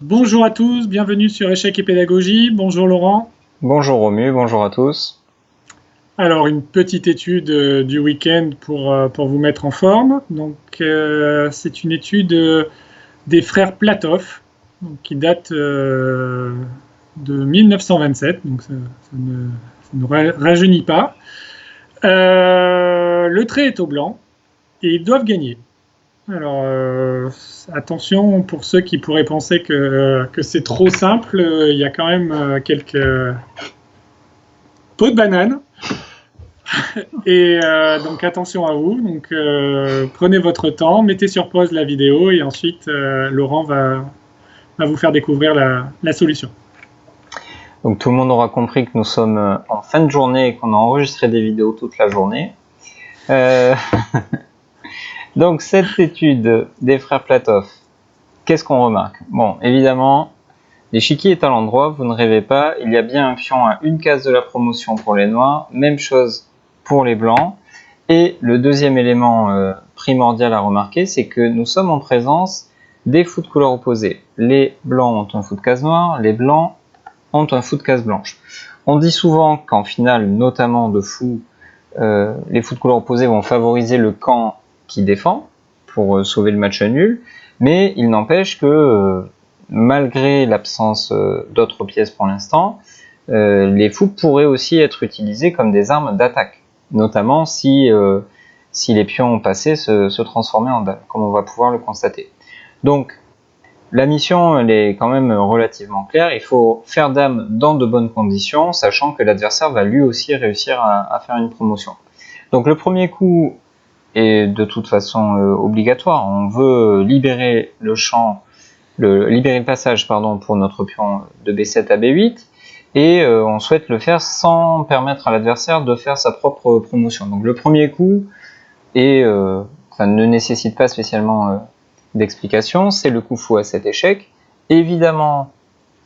Bonjour à tous, bienvenue sur Échecs et Pédagogie. Bonjour Laurent. Bonjour Romu, bonjour à tous. Alors, une petite étude du week-end pour vous mettre en forme. Donc, c'est une étude des frères Platov, donc, qui date de 1927, donc ça ne rajeunit pas. Le trait est au blanc et ils doivent gagner. Alors, attention pour ceux qui pourraient penser que c'est trop simple, il y a quand même quelques pots de banane. Et donc, attention à vous. Donc, prenez votre temps, mettez sur pause la vidéo et ensuite, Laurent va vous faire découvrir la solution. Donc tout le monde aura compris que nous sommes en fin de journée et qu'on a enregistré des vidéos toute la journée. Donc cette étude des frères Platov, qu'est-ce qu'on remarque? Bon, évidemment, l'échiquier est à l'endroit, vous ne rêvez pas, il y a bien un pion à une case de la promotion pour les noirs, même chose pour les blancs. Et le deuxième élément primordial à remarquer, c'est que nous sommes en présence des fous de couleur opposée. Les blancs ont un fou de case noire, les blancs ont un fou de case blanche. On dit souvent qu'en finale, notamment de fous, les fous de couleur opposée vont favoriser le camp qui défend pour sauver le match nul, mais il n'empêche que malgré l'absence d'autres pièces pour l'instant, les fous pourraient aussi être utilisés comme des armes d'attaque, notamment si les pions passés se transformaient en dames, comme on va pouvoir le constater. Donc, la mission, elle est quand même relativement claire. Il faut faire dame dans de bonnes conditions, sachant que l'adversaire va lui aussi réussir à faire une promotion. Donc le premier coup est de toute façon obligatoire. On veut libérer le champ, libérer le passage pour notre pion de B7 à B8, et on souhaite le faire sans permettre à l'adversaire de faire sa propre promotion. Donc le premier coup ça ne nécessite pas spécialement d'explication, c'est le coup fou à 7 échecs. Évidemment,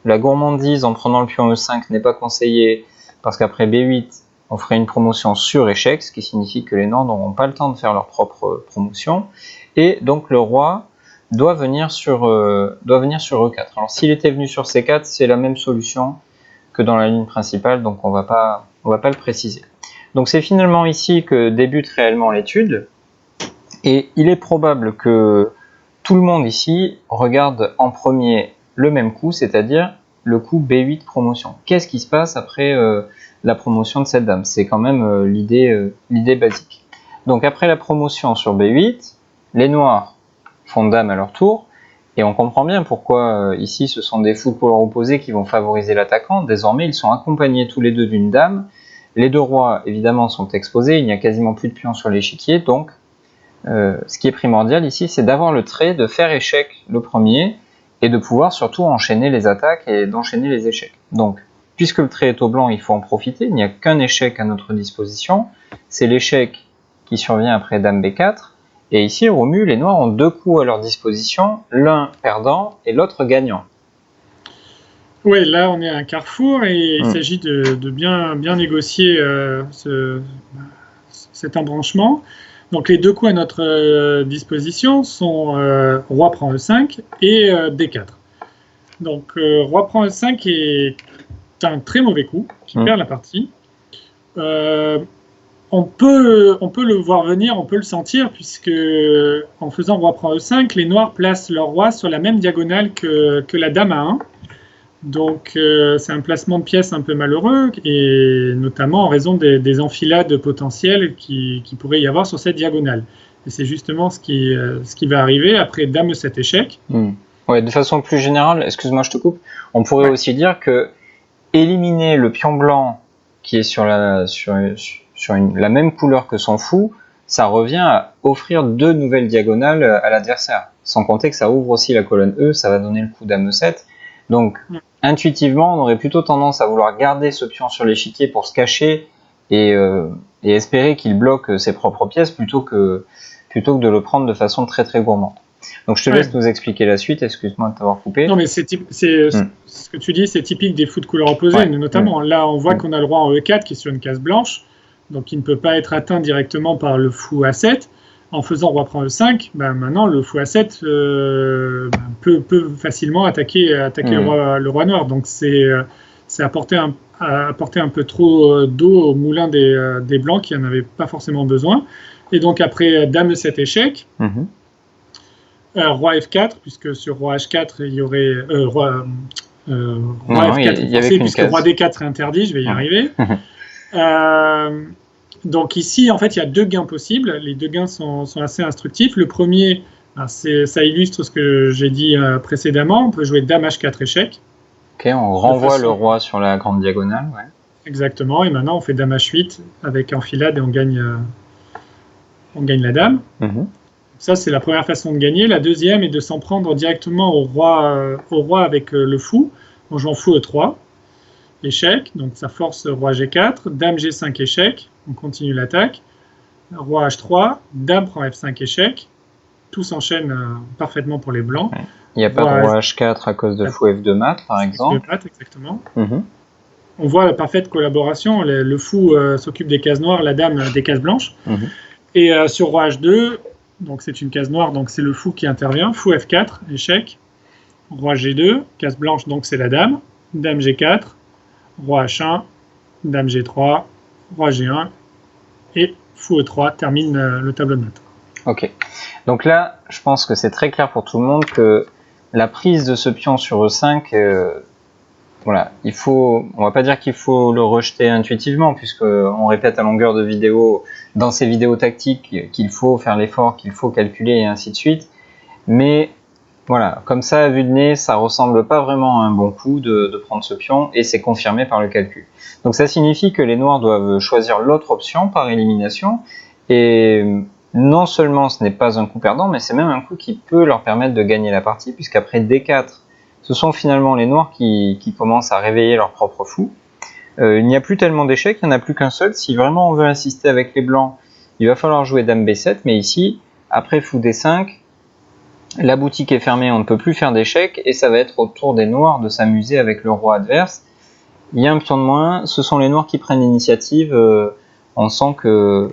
la gourmandise en prenant le pion E5 n'est pas conseillée, parce qu'après B8, on ferait une promotion sur échec, ce qui signifie que les noirs n'auront pas le temps de faire leur propre promotion, et donc le roi doit venir sur E4. Alors s'il était venu sur C4, c'est la même solution que dans la ligne principale, donc on va pas le préciser. Donc c'est finalement ici que débute réellement l'étude, et il est probable que tout le monde ici regarde en premier le même coup, c'est-à-dire le coup B8 promotion. Qu'est-ce qui se passe après la promotion de cette dame? C'est quand même l'idée basique. Donc après la promotion sur B8, les noirs font dame à leur tour, et on comprend bien pourquoi ici ce sont des fous de couleur opposée qui vont favoriser l'attaquant. Désormais ils sont accompagnés tous les deux d'une dame. Les deux rois évidemment sont exposés, il n'y a quasiment plus de pions sur l'échiquier, donc ce qui est primordial ici, c'est d'avoir le trait, de faire échec le premier, et de pouvoir surtout enchaîner les attaques et d'enchaîner les échecs. Donc, puisque le trait est au blanc, il faut en profiter, il n'y a qu'un échec à notre disposition, c'est l'échec qui survient après dame B4, et ici, Romu, les noirs ont deux coups à leur disposition, l'un perdant et l'autre gagnant. Oui, là on est à un carrefour et il s'agit de bien négocier cet embranchement. Donc les deux coups à notre disposition sont roi prend E5 et D4. Donc roi prend E5 est un très mauvais coup qui perd la partie. On peut le voir venir, on peut le sentir, puisque en faisant roi prend E5, les noirs placent leur roi sur la même diagonale que la dame à 1. Donc c'est un placement de pièces un peu malheureux, et notamment en raison des enfilades potentielles qui pourrait y avoir sur cette diagonale. Et c'est justement ce qui va arriver après dame E7 échec. Ouais, de façon plus générale, excuse-moi je te coupe, on pourrait aussi dire que éliminer le pion blanc qui est sur la même couleur que son fou, ça revient à offrir deux nouvelles diagonales à l'adversaire. Sans compter que ça ouvre aussi la colonne E, ça va donner le coup dame E7. Donc, intuitivement, on aurait plutôt tendance à vouloir garder ce pion sur l'échiquier pour se cacher et espérer qu'il bloque ses propres pièces plutôt que de le prendre de façon très très gourmande. Donc je te laisse nous expliquer la suite, excuse-moi de t'avoir coupé. Non mais ce que tu dis, c'est typique des fous de couleur opposée, notamment là on voit qu'on a le roi en E4 qui est sur une case blanche, donc il ne peut pas être atteint directement par le fou A7. en faisant roi prend E5, maintenant le fou A7 peut facilement attaquer le roi noir. Donc c'est apporter un peu trop d'eau au moulin des blancs qui n'en avaient pas forcément besoin. Et donc après dame E7 échec, roi F4, puisque sur roi H4 il y aurait roi F4 forcé, puisque roi D4 serait interdit, je vais y arriver. Donc ici, en fait, il y a 2 gains possibles. Les 2 gains sont assez instructifs. Le premier, ça illustre ce que j'ai dit précédemment. On peut jouer dame H4 échec. Ok, on renvoie le roi sur la grande diagonale. Ouais. Exactement. Et maintenant, on fait dame H8 avec enfilade et on gagne la dame. Ça, c'est la première façon de gagner. La deuxième est de s'en prendre directement au roi avec le fou, en jouant fou E3. Échec, donc ça force roi G4, dame G5 échec, on continue l'attaque, roi H3, dame prend F5 échec, tout s'enchaîne parfaitement pour les blancs. Ouais. Il n'y a pas de roi H4 à cause de fou F2 mat, par exemple. F2 mat, exactement. On voit la parfaite collaboration, le fou s'occupe des cases noires, la dame des cases blanches. Et sur roi H2, donc c'est une case noire, donc c'est le fou qui intervient, fou F4, échec, roi G2, case blanche, donc c'est la dame G4, roi H1, dame G3, roi G1 et fou E3 termine le tableau de notes. Ok, donc là je pense que c'est très clair pour tout le monde que la prise de ce pion sur E5, voilà, on va pas dire qu'il faut le rejeter intuitivement, puisqu'on répète à longueur de vidéo dans ces vidéos tactiques qu'il faut faire l'effort, qu'il faut calculer et ainsi de suite, mais voilà, comme ça, à vue de nez, ça ressemble pas vraiment à un bon coup de prendre ce pion, et c'est confirmé par le calcul. Donc ça signifie que les noirs doivent choisir l'autre option par élimination, et non seulement ce n'est pas un coup perdant, mais c'est même un coup qui peut leur permettre de gagner la partie, puisqu'après D4, ce sont finalement les noirs qui commencent à réveiller leur propre fou. Il n'y a plus tellement d'échecs, il n'y en a plus qu'un seul. Si vraiment on veut insister avec les blancs, il va falloir jouer dame B7, mais ici, après fou D5, la boutique est fermée, on ne peut plus faire d'échecs, et ça va être au tour des noirs de s'amuser avec le roi adverse. Il y a un pion de moins, ce sont les noirs qui prennent l'initiative, on sent que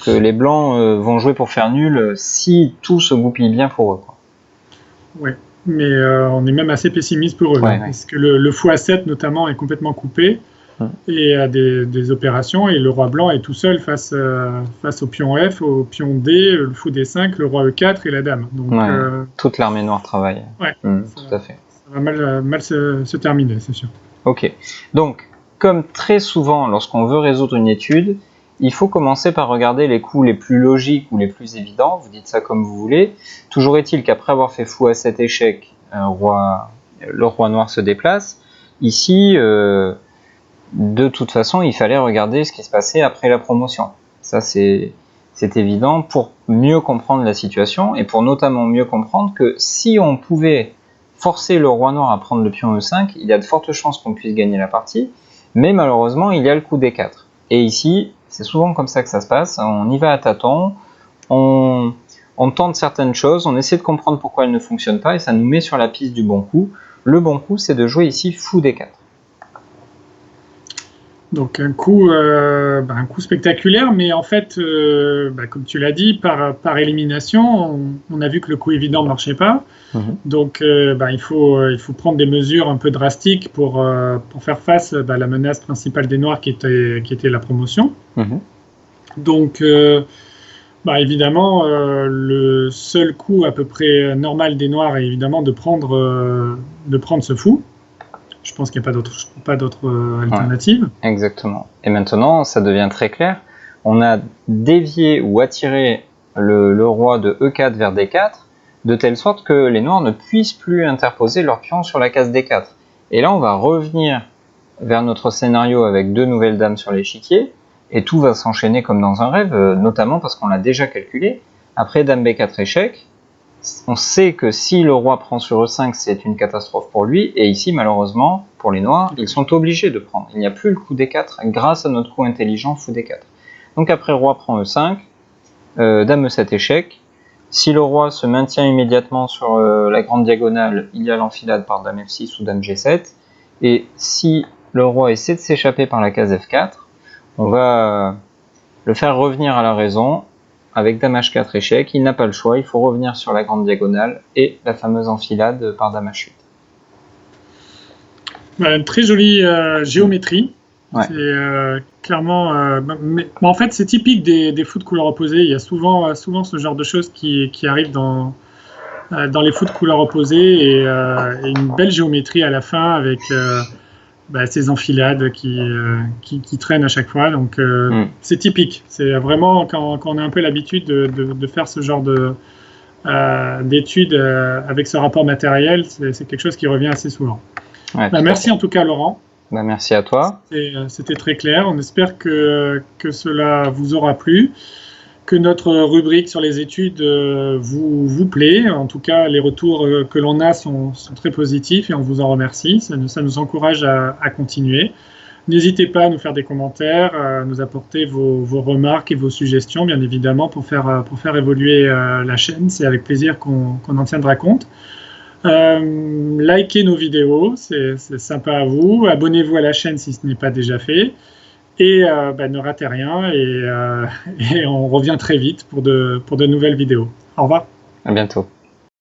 les blancs vont jouer pour faire nul si tout se goupille bien pour eux. Oui, mais on est même assez pessimiste pour eux, parce que le fou A7 notamment est complètement coupé, et a des opérations, et le roi blanc est tout seul face au pion F, au pion D, le fou D5, le roi E4 et la dame. Donc, toute l'armée noire travaille. Tout à fait. Ça va mal se terminer, c'est sûr. Ok, donc comme très souvent lorsqu'on veut résoudre une étude, il faut commencer par regarder les coups les plus logiques ou les plus évidents, vous dites ça comme vous voulez. Toujours est-il qu'après avoir fait fou A7 échec, le roi noir se déplace. Ici, de toute façon, il fallait regarder ce qui se passait après la promotion. Ça, c'est évident pour mieux comprendre la situation et pour notamment mieux comprendre que si on pouvait forcer le roi noir à prendre le pion E5, il y a de fortes chances qu'on puisse gagner la partie, mais malheureusement, il y a le coup D4. Et ici, c'est souvent comme ça que ça se passe, on y va à tâtons, on tente certaines choses, on essaie de comprendre pourquoi elles ne fonctionnent pas et ça nous met sur la piste du bon coup. Le bon coup, c'est de jouer ici fou D4. Donc un coup spectaculaire, mais en fait, comme tu l'as dit, par élimination, on a vu que le coup évident ne marchait pas. Donc il faut prendre des mesures un peu drastiques pour faire face à la menace principale des Noirs qui était la promotion. Donc évidemment, le seul coup à peu près normal des Noirs est évidemment de prendre ce fou. Je pense qu'il n'y a pas d'autre alternative. Exactement. Et maintenant, ça devient très clair. On a dévié ou attiré le roi de E4 vers D4, de telle sorte que les noirs ne puissent plus interposer leur pion sur la case D4. Et là, on va revenir vers notre scénario avec 2 nouvelles dames sur l'échiquier, et tout va s'enchaîner comme dans un rêve, notamment parce qu'on l'a déjà calculé. Après dame B4 échec, on sait que si le roi prend sur E5, c'est une catastrophe pour lui, et ici, malheureusement, pour les noirs, ils sont obligés de prendre. Il n'y a plus le coup D4 grâce à notre coup intelligent fou D4. Donc après roi prend E5, dame E7 échec. Si le roi se maintient immédiatement sur la grande diagonale, il y a l'enfilade par dame F6 ou dame G7. Et si le roi essaie de s'échapper par la case F4, on va le faire revenir à la raison. avec dame h4 échec, il n'a pas le choix, il faut revenir sur la grande diagonale et la fameuse enfilade par dame h8. Une très jolie géométrie. Ouais. C'est clairement. Mais en fait, c'est typique des fous de couleur opposée. Il y a souvent ce genre de choses qui arrivent dans les fous de couleur opposée et une belle géométrie à la fin avec ces enfilades qui traînent à chaque fois. Donc, c'est typique. C'est vraiment quand on a un peu l'habitude de faire ce genre d'études avec ce rapport matériel, c'est quelque chose qui revient assez souvent. Ouais, merci en tout cas, Laurent. Merci à toi. C'était très clair. On espère que cela vous aura plu, que notre rubrique sur les études vous plaît. En tout cas, les retours que l'on a sont très positifs et on vous en remercie. Ça nous encourage à continuer. N'hésitez pas à nous faire des commentaires, à nous apporter vos remarques et vos suggestions, bien évidemment, pour faire évoluer la chaîne. C'est avec plaisir qu'on en tiendra compte. Likez nos vidéos, c'est sympa à vous. Abonnez-vous à la chaîne si ce n'est pas déjà fait. Et ne ratez rien. Et on revient très vite pour de nouvelles vidéos. Au revoir. À bientôt.